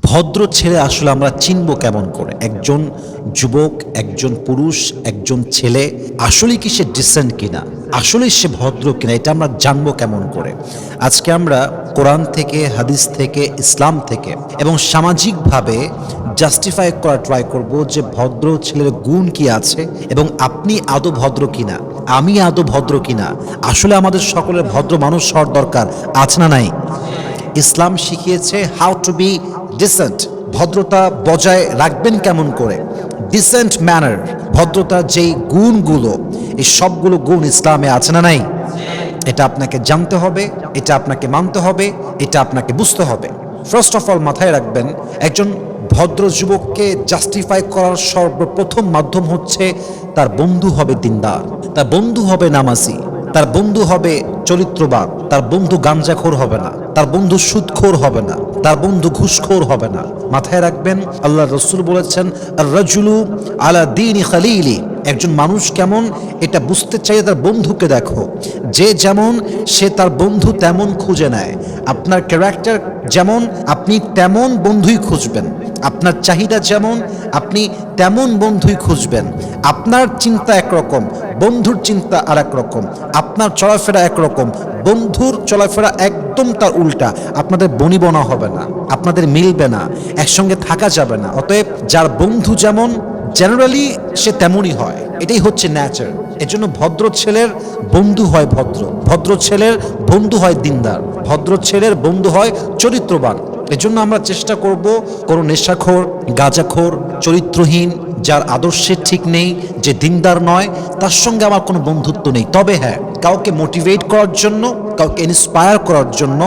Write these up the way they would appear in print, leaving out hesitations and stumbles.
ভদ্র ছেলে আসলে আমরা চিনব কেমন করে? একজন যুবক, একজন পুরুষ, একজন ছেলে আসলে কি সে ডিসেন্ট কিনা, আসলে সে ভদ্র কিনা, এটা আমরা জানবো কেমন করে? আজকে আমরা কোরআন থেকে, হাদিস থেকে, ইসলাম থেকে এবং সামাজিকভাবে জাস্টিফাই করা ট্রাই করব যে ভদ্র ছেলের গুণ কি আছে এবং আপনি আদৌ ভদ্র কিনা, আমি আদৌ ভদ্র কিনা। আসলে আমাদের সকলের ভদ্র মানুষ হওয়ার দরকার আছে না নাই? ইসলাম শিখিয়েছে হাউ টু বি ডিসেন্ট, ভদ্রতা বজায় রাখবেন কেমন করে, ডিসেন্ট ম্যানার, ভদ্রতার যেই গুণগুলো, এই সবগুলো গুণ ইসলামে আছে না নাই? এটা আপনাকে জানতে হবে, এটা আপনাকে মানতে হবে, এটা আপনাকে বুঝতে হবে। ফার্স্ট অফ অল মাথায় রাখবেন, একজন ভদ্র যুবককে জাস্টিফাই করার সর্বপ্রথম মাধ্যম হচ্ছে তার বন্ধু হবে দিনদার, তার বন্ধু হবে নামাজি, তার বন্ধু হবে চরিত্রবান, তার বন্ধু গাঞ্জাখোর হবে না, তার বন্ধু সুদখোর হবে না, তার বন্ধু ঘুষখোর হবে না। মাথায় রাখবেন, আল্লাহ রসুল বলেছেন আর রাজুলু আলা দীনি খালিলি, একজন মানুষ কেমন এটা বুঝতে চাইলে তার বন্ধুকে দেখো। যে যেমন সে তার বন্ধু তেমন খুঁজে নেয়। আপনার ক্যারেক্টার যেমন আপনি তেমন বন্ধুই খুঁজবেন, আপনার চাহিদা যেমন আপনি তেমন বন্ধুই খুঁজবেন। আপনার চিন্তা একরকম, বন্ধুর চিন্তা আর এক রকম, আপনার চলাফেরা একরকম, বন্ধুর চলাফেরা একদম তার উল্টা। আপনাদের বনিবনা হবে না, আপনাদের মিলবে না, একসঙ্গে থাকা যাবে না। অতএব যার বন্ধু যেমন জেনারেলি সে তেমনই হয়, এটাই হচ্ছে ন্যাচার। এজন্য ভদ্র ছেলের বন্ধু হয় ভদ্র, ভদ্র ছেলের বন্ধু হয় দিনদার, ভদ্র ছেলের বন্ধু হয় চরিত্রবান। এজন্য আমরা চেষ্টা করব কোনো নেশাখোর, গাঁজাখোর, চরিত্রহীন, যার আদর্শের ঠিক নেই, যে দিনদার নয়, তার সঙ্গে আমার কোনো বন্ধুত্ব নেই। তবে হ্যাঁ, কাউকে মোটিভেট করার জন্য, কাউকে ইন্সপায়ার করার জন্য,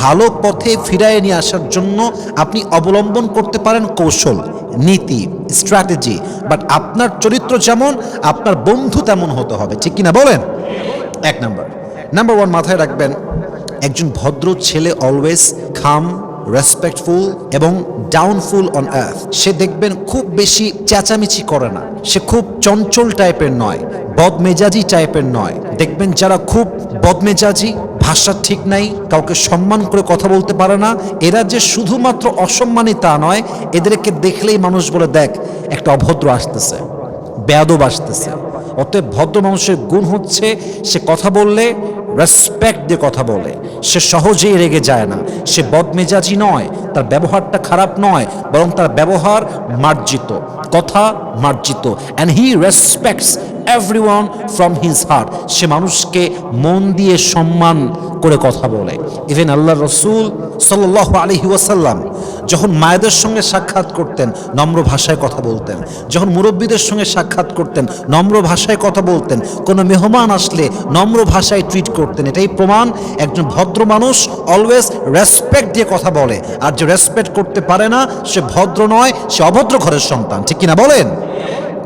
ভালো পথে ফিরায় নিয়ে আসার জন্য আপনি অবলম্বন করতে পারেন কৌশল, নীতি, স্ট্র্যাটেজি। বাট আপনার চরিত্র যেমন আপনার বন্ধু তেমন হতে হবে, ঠিক কিনা বলেন? এক নাম্বার ওয়ান মাথায় রাখবেন, একজন ভদ্র ছেলে অলওয়েজ খাম, রেসপেক্টফুল এবং ডাউনফুল অন আর্থ। সে দেখবেন খুব বেশি চেঁচামেচি করে না, সে খুব চঞ্চল টাইপের নয়, বদমেজাজি টাইপের নয়। দেখবেন যারা খুব বদমেজাজি, ভাষা ঠিক নাই, কাউকে সম্মান করে কথা বলতে পারে না, এরা যে শুধুমাত্র অসম্মানী তা নয়, এদেরকে দেখলেই মানুষ বলে দেখ একটা অভদ্র আসতেছে, বেয়াদব আসতেছে। অতএব ভদ্র মানুষের গুণ হচ্ছে সে কথা বললে রেসপেক্ট দিয়ে কথা বলে, সে সহজেই রেগে যায় না, সে বদমেজাজি নয়, তার ব্যবহারটা খারাপ নয়, বরং তার ব্যবহার মার্জিত, কথা মার্জিত। And he respects everyone from his heart, সে মানুষকে মন দিয়ে সম্মান করে কথা বলে। ইভেন আল্লাহ রসুল সাল্লাল্লাহু আলাইহি ওয়াসাল্লাম যখন মায়েদের সঙ্গে সাক্ষাৎ করতেন নম্র ভাষায় কথা বলতেন, যখন মুরব্বীদের সঙ্গে সাক্ষাৎ করতেন নম্র ভাষায় কথা বলতেন, কোনো মেহমান আসলে নম্র ভাষায় ট্রিট করতেন। এটাই প্রমাণ একজন ভদ্র মানুষ অলওয়েজ রেসপেক্ট দিয়ে কথা বলে। আর যে রেসপেক্ট করতে পারে না সে ভদ্র নয়, সে অভদ্র ঘরের সন্তান, ঠিক কিনা বলেন?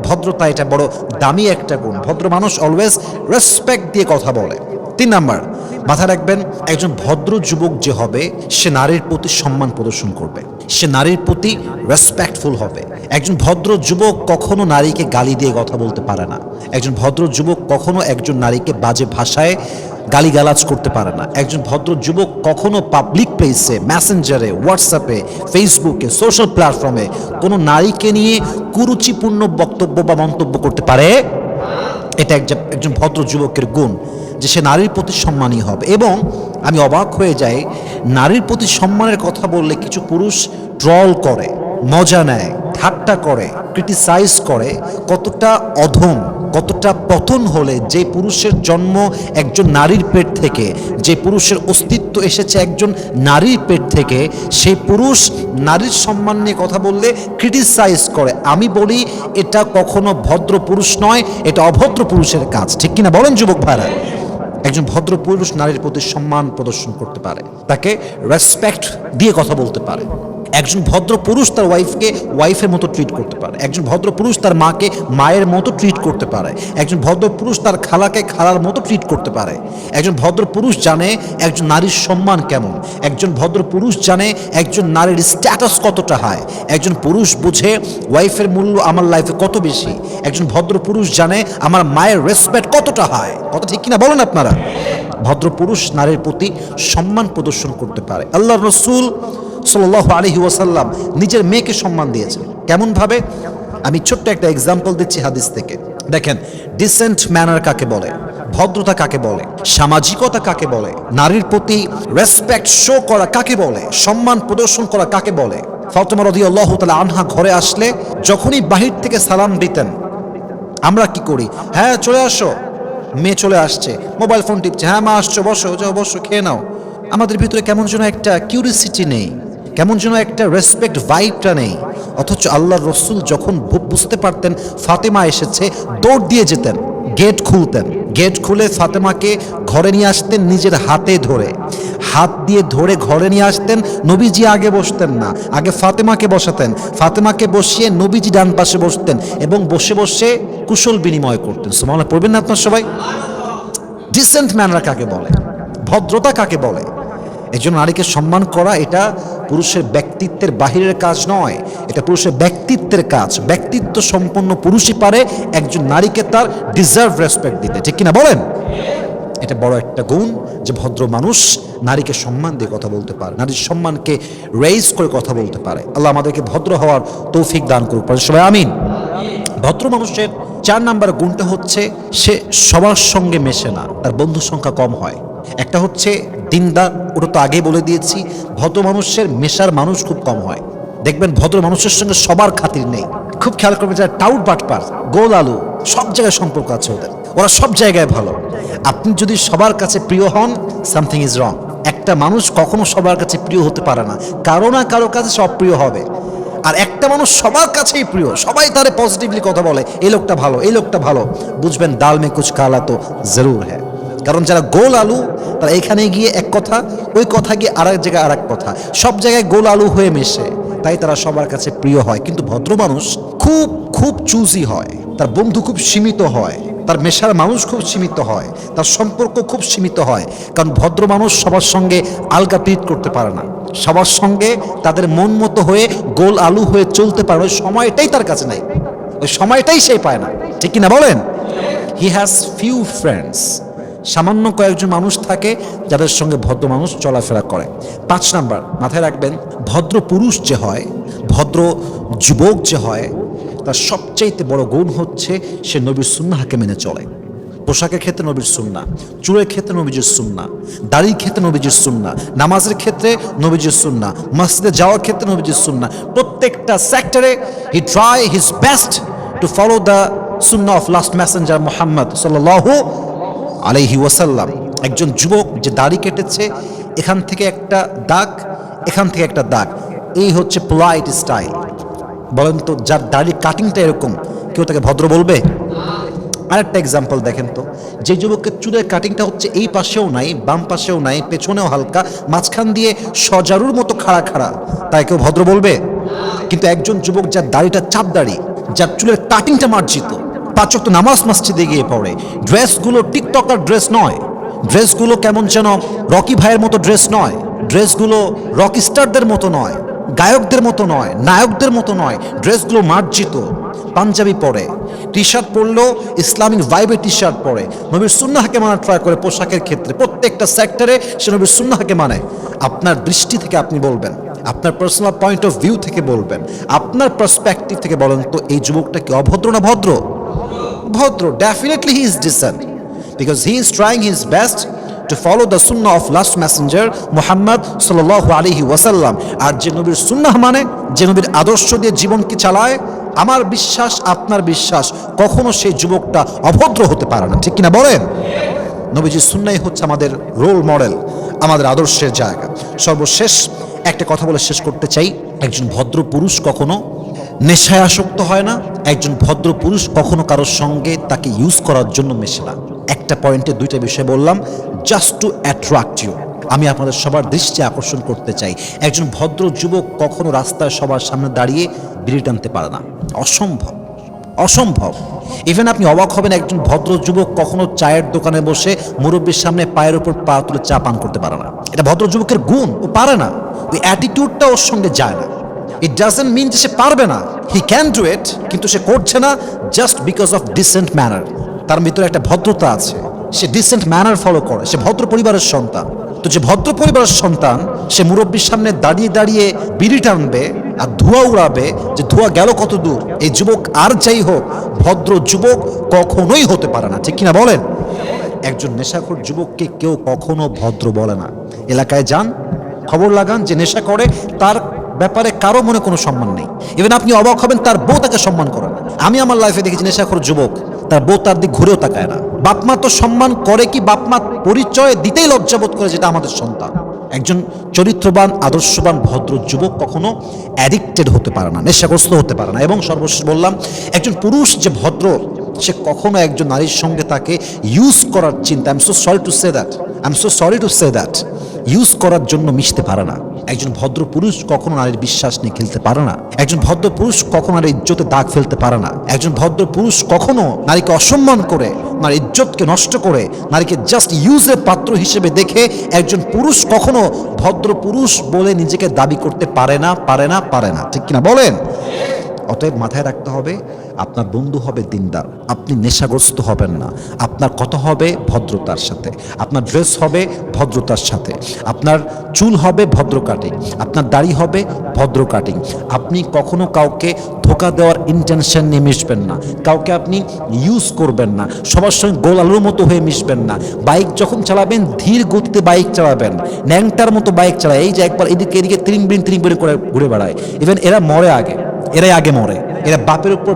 ভদ্রতা এটা বড় দামি একটা গুণ। ভদ্র মানুষ অলওয়েজ রেসপেক্ট দিয়ে কথা বলে। 3 নাম্বার মাথায় রাখবেন, একজন ভদ্র যুবক যে হবে সে নারীর প্রতি সম্মান প্রদর্শন করবে, সে নারীর প্রতি রেসপেক্টফুল হবে। একজন ভদ্র যুবক কখনো নারীকে গালি দিয়ে কথা বলতে পারে না, একজন ভদ্র যুবক কখনো একজন নারীকে বাজে ভাষায় গালিগালাজ করতে পারে না। একজন ভদ্র যুবক কখনো পাবলিক প্লেসে, মেসেঞ্জারে, হোয়াটসঅ্যাপে, ফেসবুকে, সোশ্যাল প্ল্যাটফর্মে কোনো নারীকে নিয়ে কুরুচিপূর্ণ বক্তব্য বা মন্তব্য করতে পারে। এটা একজন ভদ্র যুবকের গুণ, যে সে নারীর প্রতি সম্মানী হবে। এবং আমি অবাক হয়ে যাই, নারীর প্রতি সম্মানের কথা বললে কিছু পুরুষ ট্রল করে, মজা নেয়, ঠাট্টা করে, ক্রিটিসাইজ করে। কতটা অধম, কতটা পতন হলে যে পুরুষের জন্ম একজন নারীর পেট থেকে, যে পুরুষের অস্তিত্ব এসেছে একজন নারীর পেট থেকে, সেই পুরুষ নারীর সম্মান নিয়ে কথা বললে ক্রিটিসাইজ করে। আমি বলি এটা কখনো ভদ্র পুরুষ নয়, এটা অভদ্র পুরুষের কাজ, ঠিক কিনা বলেন যুবক ভাইরা? একজন ভদ্র পুরুষ নারীর প্রতি সম্মান প্রদর্শন করতে পারে, তাকে রেসপেক্ট দিয়ে কথা বলতে পারে। একজন ভদ্র পুরুষ তার ওয়াইফকে ওয়াইফের মতো ট্রিট করতে পারে, একজন ভদ্র পুরুষ তার মাকে মায়ের মতো ট্রিট করতে পারে, একজন ভদ্র পুরুষ তার খালাকে খালার মতো ট্রিট করতে পারে। একজন ভদ্র পুরুষ জানে একজন নারীর সম্মান কেমন, একজন ভদ্র পুরুষ জানে একজন নারীর স্ট্যাটাস কতটা হাই, একজন পুরুষ বুঝে ওয়াইফের মূল্য আমার লাইফে কত বেশি, একজন ভদ্র পুরুষ জানে আমার মায়ের রেসপেক্ট কতটা হাই। কথা ঠিক কিনা বলেন আপনারা? ভদ্র পুরুষ নারীর প্রতি সম্মান প্রদর্শন করতে পারে। আল্লাহ রসুল সাল্লাল্লাহু আলাইহি ওয়াসাল্লাম নিজের মেয়েকে সম্মান দিয়েছেন। কেমন ভাবে? আমি ছোট্ট একটা এক্সাম্পল দিচ্ছি হাদিস থেকে। দেখেন, ডিসেন্ট ম্যানার কাকে বলে, ভদ্রতা কাকে বলে, সামাজিকতা কাকে বলে, নারীর প্রতি রেসপেক্ট শো করা কাকে বলে, সম্মান প্রদর্শন করা কাকে বলে। ফাতেমা রাদিয়াল্লাহু তাআলা আনহা ঘরে আসলে যখনই বাহির থেকে সালাম দিতেন, আমরা কি করি? হ্যাঁ চলে আসো, মেয়ে চলে আসছে, মোবাইল ফোন টিপছে, হ্যাঁ মা আসছো, বসো, যাও বসো, খেয়ে নাও। আমাদের ভিতরে কেমন যেন একটা কিউরিসিটি নেই, কেমন যেন একটা রেসপেক্ট ভাইবটা নেই। অথচ আল্লাহর রসুল যখন বুঝতে পারতেন ফাতেমা এসেছে, দৌড় দিয়ে যেতেন, গেট খুলতেন, গেট খুলে ফাতেমাকে ঘরে নিয়ে আসতেন, নিজের হাতে ধরে, হাত দিয়ে ধরে ঘরে নিয়ে আসতেন। নবীজি আগে বসতেন না, আগে ফাতেমাকে বসাতেন, ফাতেমাকে বসিয়ে নবীজি ডান পাশে বসতেন এবং বসে বসে কুশল বিনিময় করতেন। সুবহানাল্লাহ পড়বেন না আপনার সবাই? ডিসেন্ট ম্যানার কাকে বলে, ভদ্রতা কাকে বলে? একজন নারীকে সম্মান করা এটা পুরুষের ব্যক্তিত্বের বাহিরের কাজ নয়, এটা পুরুষের ব্যক্তিত্বের কাজ। ব্যক্তিত্ব সম্পন্ন পুরুষই পারে একজন নারীকে তার ডিজার্ভ রেসপেক্ট দিতে, ঠিক কিনা বলেন? এটা বড় একটা গুণ যে ভদ্র মানুষ নারীকে সম্মান দিয়ে কথা বলতে পারে, নারীর সম্মানকে রেইজ করে কথা বলতে পারে। আল্লাহ আমাদেরকে ভদ্র হওয়ার তৌফিক দান করুক, সবাই আমিন। ভদ্র মানুষের 4 নাম্বার গুণটা হচ্ছে সে সবার সঙ্গে মেশে না, তার বন্ধু সংখ্যা কম হয়। একটা হচ্ছে দিনদার, ওটা তো আগেই বলে দিয়েছি। ভদ্র মানুষের মেশার মানুষ খুব কম হয়। দেখবেন ভদ্র মানুষের সঙ্গে সবার খাতির নেই। খুব খেয়াল করবেন যারা টাউট বাটপার, গোল আলু, সব জায়গায় সম্পর্ক আছে ওদের, ওরা সব জায়গায় ভালো। আপনি যদি সবার কাছে প্রিয় হন, সামথিং ইজ রং। একটা মানুষ কখনো সবার কাছে প্রিয় হতে পারে না, কারো না কারো কাছে সব প্রিয় হবে। আর একটা মানুষ সবার কাছেই প্রিয়, সবাই তারে পজিটিভলি কথা বলে, এই লোকটা ভালো, এই লোকটা ভালো, বুঝবেন দাল মে কুছ কালা তো জরুর হ্যায়। কারণ যারা গোল আলু, তারা এখানে গিয়ে এক কথা, ওই কথা গিয়ে আরেক জায়গায় আরেক কথা, সব জায়গায় গোল আলু হয়ে মেশে, তাই তারা সবার কাছে প্রিয় হয়। কিন্তু ভদ্র মানুষ খুব খুব চুজি হয়, তার বন্ধু খুব সীমিত হয়, তার মেশার মানুষ খুব সীমিত হয়, তার সম্পর্ক খুব সীমিত হয়। কারণ ভদ্র মানুষ সবার সঙ্গে আলগা ট্রিট করতে পারে না, সবার সঙ্গে তাদের মন মতো হয়ে গোল আলু হয়ে চলতে পারে, ওই সময়টাই তার কাছে নাই, ওই সময়টাই সে পায় না, ঠিক কিনা বলেন? হি হ্যাজ ফিউ ফ্রেন্ডস, সামান্য কয়েকজন মানুষ থাকে যাদের সঙ্গে ভদ্র মানুষ চলাফেরা করে। 5 নাম্বার মাথায় রাখবেন, ভদ্র পুরুষ যে হয়, ভদ্র যুবক যে হয়, তার সবচাইতে বড় গুণ হচ্ছে সে নবীর সুন্নাহকে মেনে চলে। পোশাকের ক্ষেত্রে নবীর সুন্নাহ, চুলের ক্ষেত্রে নবীজির সুন্নাহ, দাড়ির ক্ষেত্রে নবীজির সুন্নাহ, নামাজের ক্ষেত্রে নবীজির সুন্নাহ, মসজিদে যাওয়ার ক্ষেত্রে নবীজির সুন্নাহ। প্রত্যেকটা সেক্টরে হি try his best to follow the Sunnah of last Messenger Muhammad সাল্লাল্লাহু আলাইহি ওয়াসাল্লাম। একজন যুবক যে দাড়ি কেটেছে, এখান থেকে একটা দাগ, এখান থেকে একটা দাগ, এই হচ্ছে পোলাইট স্টাইল। বলেন তো, যার দাড়ির কাটিংটা এরকম, কেউ তাকে ভদ্র বলবে? আরেকটা এক্সাম্পল দেখেন তো, যে যুবকের চুলের কাটিংটা হচ্ছে এই পাশেও নাই, বাম পাশেও নাই, পেছনেও হালকা, মাঝখান দিয়ে সজারুর মতো খাড়া খাড়া, তাই কেউ ভদ্র বলবে? কিন্তু একজন যুবক যার দাড়িটা চাপ দাড়ি, যার চুলের কাটিংটা মার্জিত, 5 ওয়াক্ত নামাজ মসজিদে গিয়ে পড়ে, ড্রেসগুলো টিকটকার ড্রেস নয়, ড্রেসগুলো কেমন যেন রকি ভাইয়ের মতো ড্রেস নয়, ড্রেসগুলো রক স্টারদের মতো নয়, গায়কদের মতো নয়, নায়কদের মতো নয়, ড্রেসগুলো মার্জিত, পাঞ্জাবি পরে, টি শার্ট পরলেও ইসলামিক ভাইবের টি শার্ট পরে, নবীর সুন্নাহকে মানা ট্রাই করে। পোশাকের ক্ষেত্রে প্রত্যেকটা সেক্টরে সে নবীর সুন্নাহকে মানে। আপনার দৃষ্টি থেকে আপনি বলবেন, আপনার পার্সোনাল পয়েন্ট অফ ভিউ থেকে বলবেন, আপনার পার্সপেক্টিভ থেকে বলেন তো, এই যুবকটা কি অভদ্র না ভদ্র? ভদ্র। Definitely he is dissent, because he is trying his best to follow the sunnah of last messenger Muhammad sallallahu alaihi wasallam। আর যে নবীর সুন্নাহ মানে, যে নবীর আদর্শ দিয়ে জীবনকে চালায়, আমার বিশ্বাস, আপনার বিশ্বাস, কখনো সেই যুবকটা অভদ্র হতে পারে না, ঠিক কিনা বলেন? নবীজির সুন্নাহই হচ্ছে আমাদের রোল মডেল, আমাদের আদর্শের জায়গা। সর্বশেষ একটা কথা বলে শেষ করতে চাই, একজন ভদ্র পুরুষ কখনো নেশায় আসক্ত হয় না, একজন ভদ্র পুরুষ কখনো কারোর সঙ্গে তাকে ইউজ করার জন্য মেশে না। একটা পয়েন্টে 2টা বিষয় বললাম, জাস্ট টু অ্যাট্রাক্ট ইউ। আমি আপনাদের সবার দৃষ্টি আকর্ষণ করতে চাই, একজন ভদ্র যুবক কখনো রাস্তায় সবার সামনে দাঁড়িয়ে বিড়ি টানতে পারে না, অসম্ভব, অসম্ভব। ইভেন আপনি অবাক হবেন, একজন ভদ্র যুবক কখনো চায়ের দোকানে বসে মুরব্বীর সামনে পায়ের উপর পা তুলে চা পান করতে পারে না। এটা ভদ্র যুবকের গুণ, ও পারে না, ওই অ্যাটিটিউডটা ওর সঙ্গে যায় না। ইট ডাজন্ট মিন যে সে পারবে না, হি ক্যান ডু ইট, কিন্তু সে করছে না just because of dissent manner. তার ভিতরে একটা ভদ্রতা আছে, সে ডিসেন্ট ম্যানার ফলো করে, সে ভদ্র পরিবারের সন্তান। তো যে ভদ্র পরিবারের সন্তান সে মুরব্বীর সামনে দাঁড়িয়ে দাঁড়িয়ে বিড়ি টানবে আর ধোঁয়া উড়াবে, যে ধোঁয়া গেল কত দূর, এই যুবক আর যাই হোক ভদ্র যুবক কখনোই হতে পারে না, ঠিক কিনা বলেন? একজন নেশাখোর যুবককে কেউ কখনো ভদ্র বলে না। এলাকায় যান, খবর লাগান যে নেশা করে, তার ব্যাপারে কারো মনে কোনো সম্মান নেই। ইভেন আপনি অবাক হবেন, তার বউ তাকে সম্মান করে না। আমি আমার লাইফে দেখেছি নেশাখোর যুবক, তার বউ তার দিক ঘুরেও তাকায় না। বাপমা তো সম্মান করে কি, বাপমা পরিচয় দিতেই লজ্জাবোধ করে, যেটা আমাদের সন্তান। একজন চরিত্রবান, আদর্শবান, ভদ্র যুবক কখনো অ্যাডিক্টেড হতে পারে না, নেশাগ্রস্ত হতে পারে না। এবং সর্বশেষ বললাম, একজন পুরুষ যে ভদ্র, সে কখনো একজন নারীর সঙ্গে তাকে ইউজ করার চিন্তা, I am so sorry to say that, use করার জন্য মিশতে পারে না। একজন ভদ্র পুরুষ কখনো নারীর বিশ্বাস নিয়ে খেলতে পারে না। একজন ভদ্র পুরুষ কখনো নারীর ইজ্জতে দাগ ফেলতে পারে না। একজন ভদ্র পুরুষ কখনো নারীকে অসম্মান করে, নারীর ইজ্জতকে নষ্ট করে, নারীকে জাস্ট ইউজের পাত্র হিসেবে দেখে একজন পুরুষ কখনো ভদ্র পুরুষ বলে নিজেকে দাবি করতে পারে না, ঠিক কিনা বলেন? অতএব মাথায় রাখতে হবে, আপনার বন্ধু হবে দিনদার, আপনি নেশাগ্রস্ত হবেন না। আপনার কথা হবে ভদ্রতার সাথে, আপনার ড্রেস হবে ভদ্রতার সাথে, আপনার চুল হবে ভদ্র কাটিং, আপনার দাড়ি হবে ভদ্র কাটিং। আপনি কখনো কাউকে ধোকা দেওয়ার ইন্টেনশন নিয়ে মিশবেন না, কাউকে আপনি ইউজ করবেন না, সবার সঙ্গে গোল আলুর মতো হয়ে মিশবেন না। বাইক যখন চালাবেন ধীর গতিতে বাইক চালাবেন, ন্যাংটার মতো বাইক চালায়। এই যে একবার এদিকে এদিকে ত্রিং বিড়িং করে ঘুরে বেড়ায়, ইভেন এরা মরে এরাই আগে মরে। এরা বাপের উপর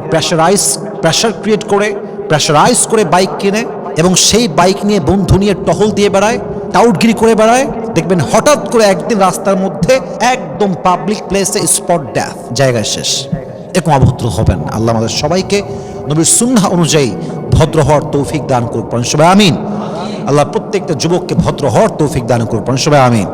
প্রেশার ক্রিয়েট করে, প্রেশারাইজ করে বাইক কিনে এবং সেই বাইক নিয়ে বন্ধু নিয়ে টহল দিয়ে বেড়ায়, টাউটগিরি করে বেড়ায়। দেখবেন হঠাৎ করে একদিন রাস্তার মধ্যে একদম পাবলিক প্লেসে স্পট ডেথ, জায়গায় শেষ। এরকম অভদ্র হবেন না। আল্লাহ আমাদের সবাইকে নবীর সুন্নাহ অনুযায়ী ভদ্র হওয়ার তৌফিক দান করুন, সবাই আমিন। আল্লাহ প্রত্যেকটা যুবককে ভদ্র হওয়ার তৌফিক দান করুন, সবাই আমিন।